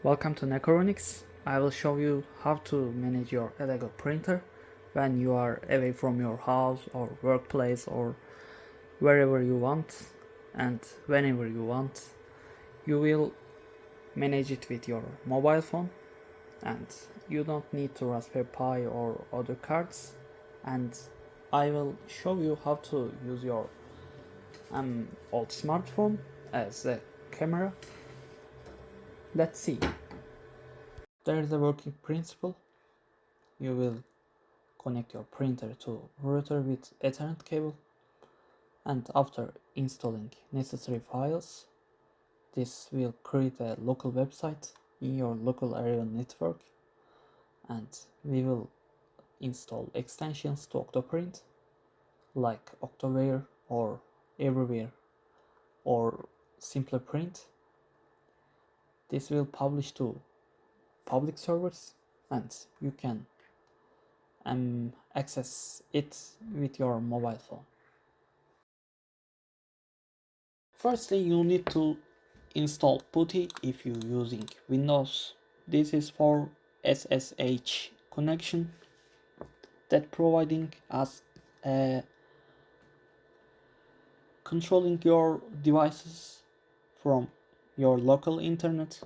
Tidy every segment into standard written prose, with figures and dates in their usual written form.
Welcome to Necronics. I will show you how to manage your Elegoo printer when you are away from your house or workplace or wherever you want and whenever you want. You will manage it with your mobile phone and you don't need to Raspberry Pi or other cards, and I will show you how to use your old smartphone as a camera. Let's see. There is a working principle. You will connect your printer to router with Ethernet cable, and after installing necessary files, this will create a local website in your local area network, and we will install extensions to OctoPrint like Octoware or Everywhere or Simpler Print. This will publish to public servers and you can access it with your mobile phone. Firstly, you need to install PuTTY if you're using Windows. This is for SSH connection that providing us controlling your devices from your local internet.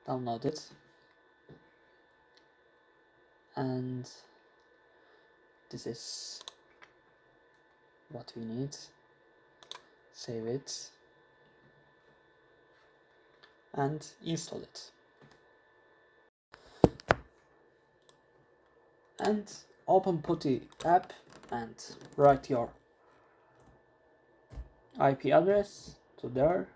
Download it and this is what we need. Save it and install it. And open PuTTY app and write your IP address to there.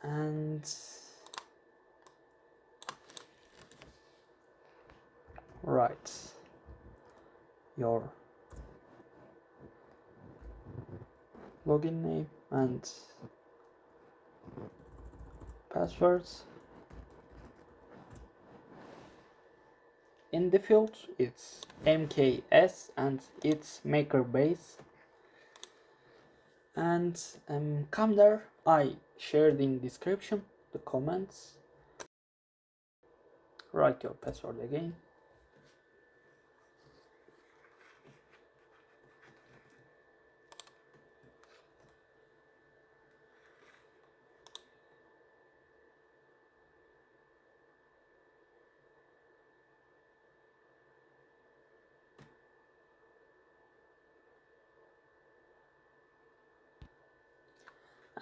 And write your login name and passwords. In the field it's MKS and it's maker base, and come there. I shared in description the comments. Write your password again.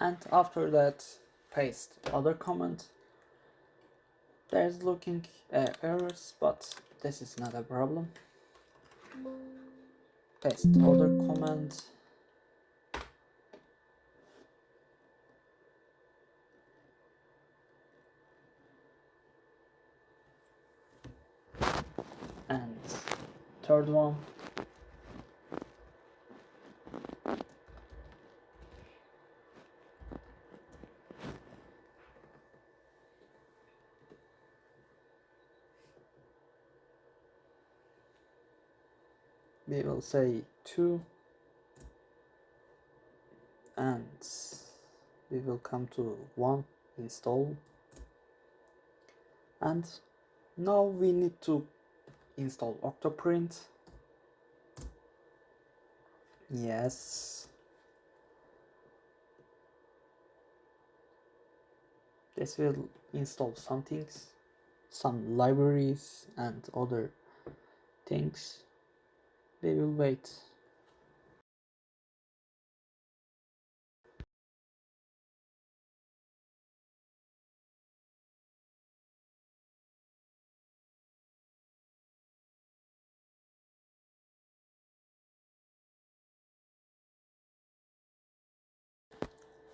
And after that paste other comment. There's looking errors, but this is not a problem. Paste other comment. And third one. We will say 2 and we will come to 1 install, and now we need to install OctoPrint. Yes, this will install some things, some libraries and other things. We will wait.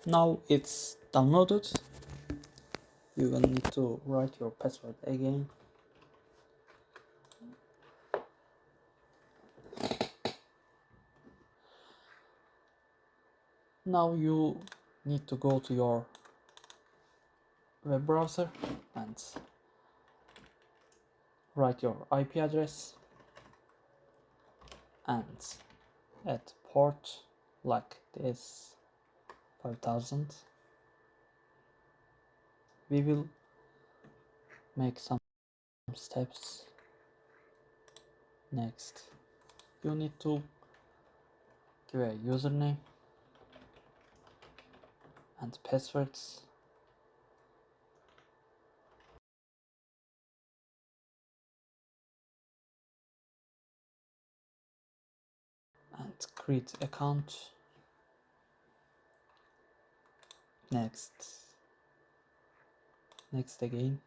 Now it's downloaded. You will need to write your password again. Now you need to go to your web browser and write your IP address. and add port like this 5000. We will make some steps. Next, you need to give a username and passwords. And create account. Next again,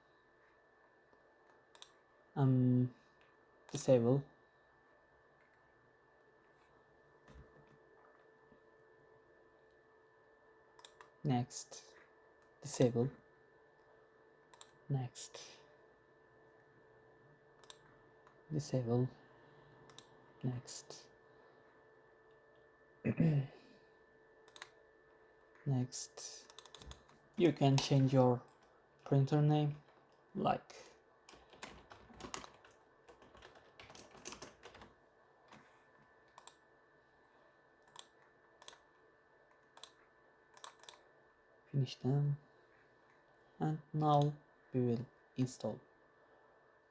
disable. Next, disable. Next, disable. Next. Next, you can change your printer name like finish them, and now we will install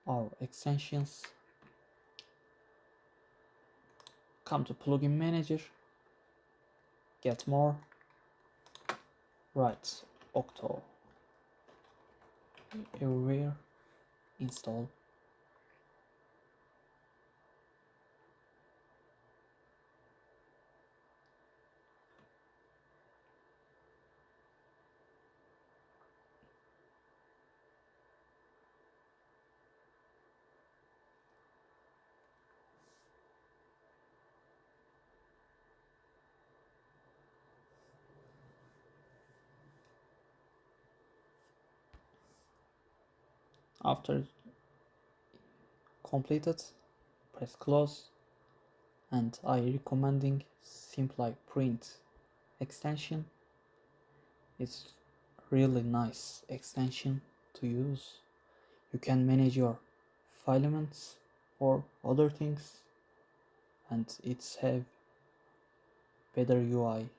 our extensions. Come to plugin manager, get more, write Octo everywhere, install. After completed, press close, and I recommending Simply Print extension. It's really nice extension to use. You can manage your filaments or other things, and it's have better UI.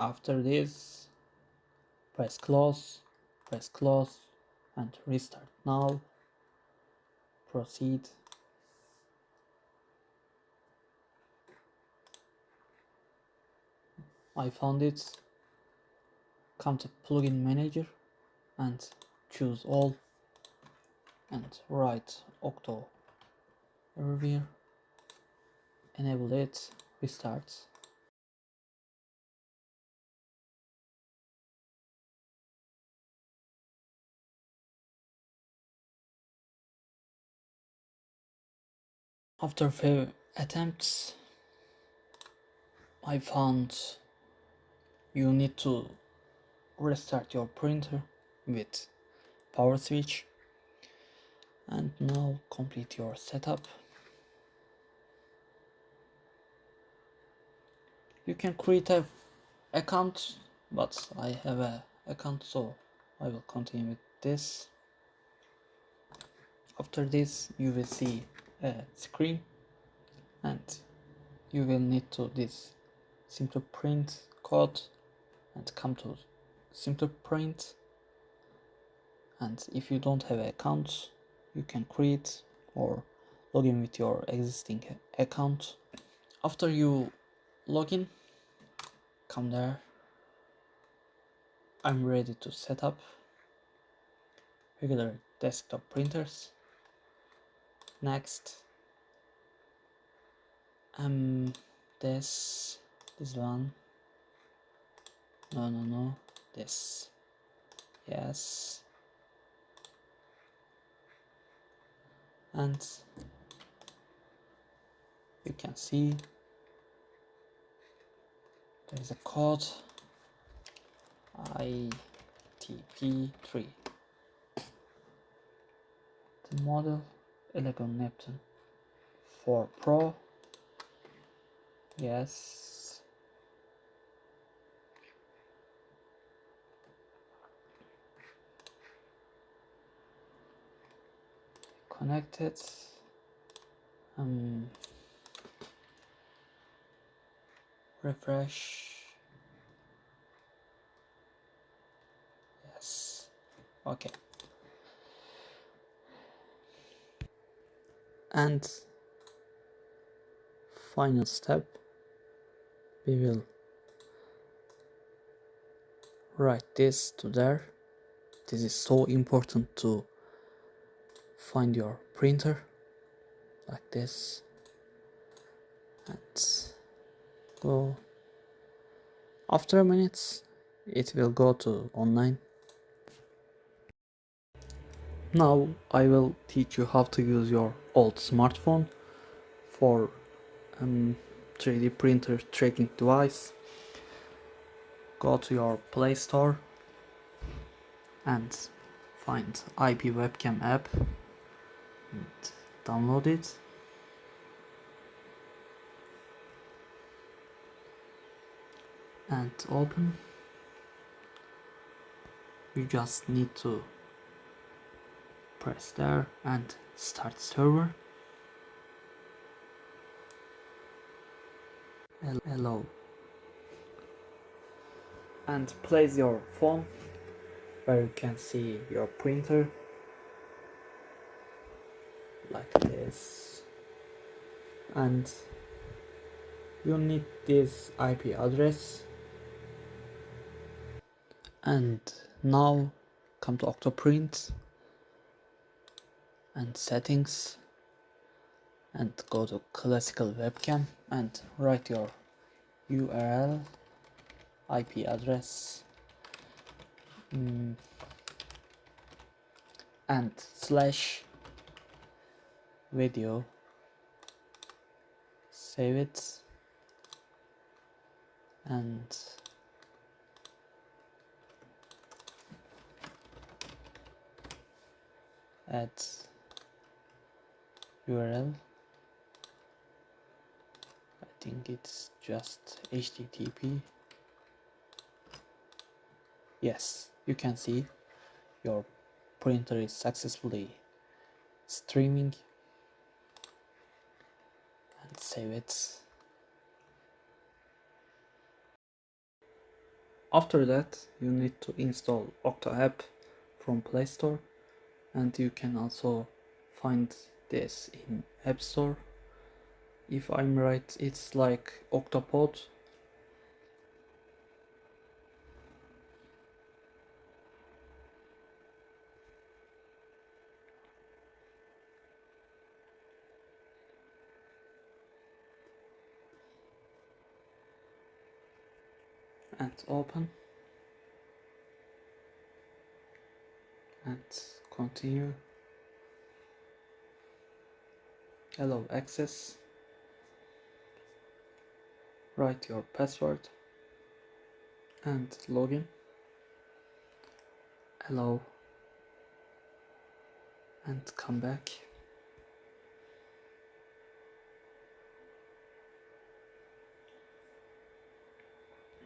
After this, press close, and restart now. Proceed. I found it. Come to plugin manager and choose all and write Octo everywhere. Enable it, restart. After few attempts, I found you need to restart your printer with power switch, and now complete your setup. You can create a account, but I have a account, so I will continue with this. After this, you will see a screen, and you will need to this simple print code and come to simple print. And if you don't have an account, you can create or log in with your existing account. After you log in, come there. I'm ready to set up regular desktop printers. Next, this one. No, this. Yes. And you can see there is a code ITP3. The model Elegoo Neptune 4 Pro. Yes. connected. Refresh. Yes. Okay. And final step, we will write this to there. This is so important to find your printer, like this, and go. After a minute it will go to online. Now I will teach you how to use your old smartphone for 3D printer tracking device. Go to your Play Store and find IP webcam app and download it. And open. You just need to press there and start server. Hello. And place your phone where you can see your printer, like this. And you need this IP address. And now come to OctoPrint and settings and go to classical webcam and write your URL, IP address, and slash video. Save it and add URL. I think it's just HTTP. Yes, you can see your printer is successfully streaming, and save it. After that, you need to install OctoApp from Play Store, and you can also find this in App Store. If I'm right, it's like Octopod. And open and continue. Allow access. Write your password and login. Allow and come back.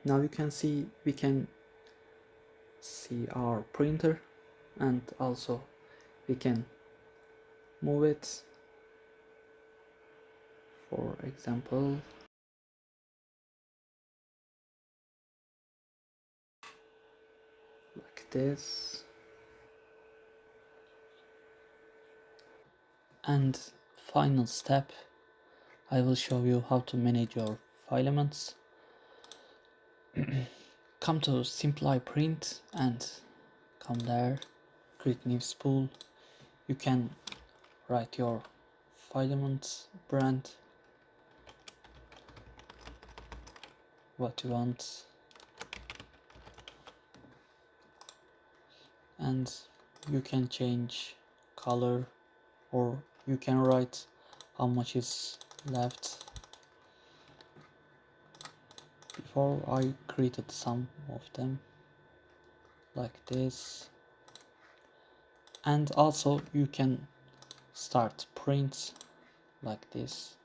Now you can see we can see our printer, and also we can move it. For example, like this. And final step, I will show you how to manage your filaments. Come to Simply Print and come there, create new spool. You can write your filament brand, what you want, and you can change color, or you can write how much is left. Before I created some of them like this, and also you can start prints like this.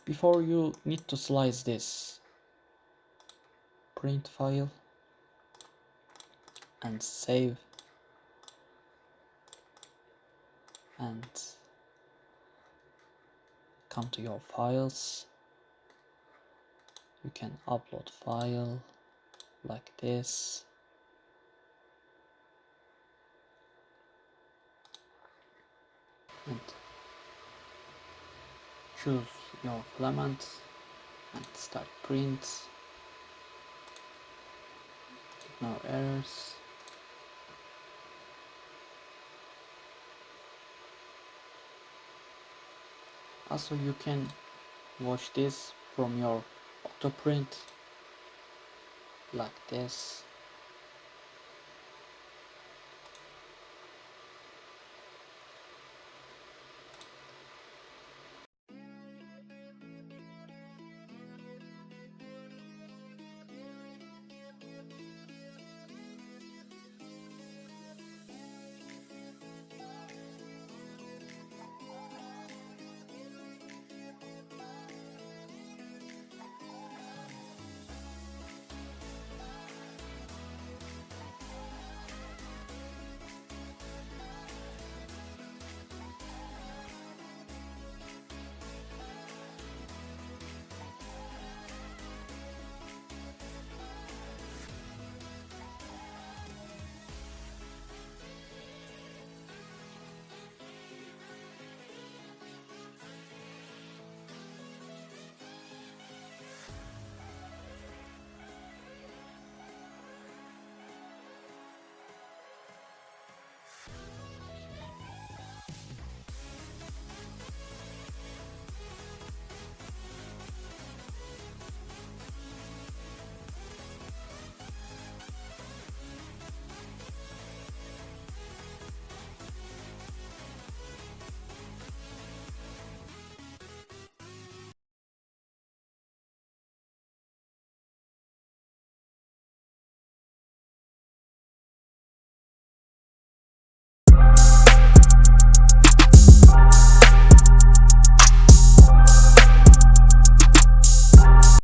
Before, you need to slice this print file and save. and come to your files. You can upload file like this. And choose your filament and start print. Ignore errors. Also, you can watch this from your OctoPrint like this.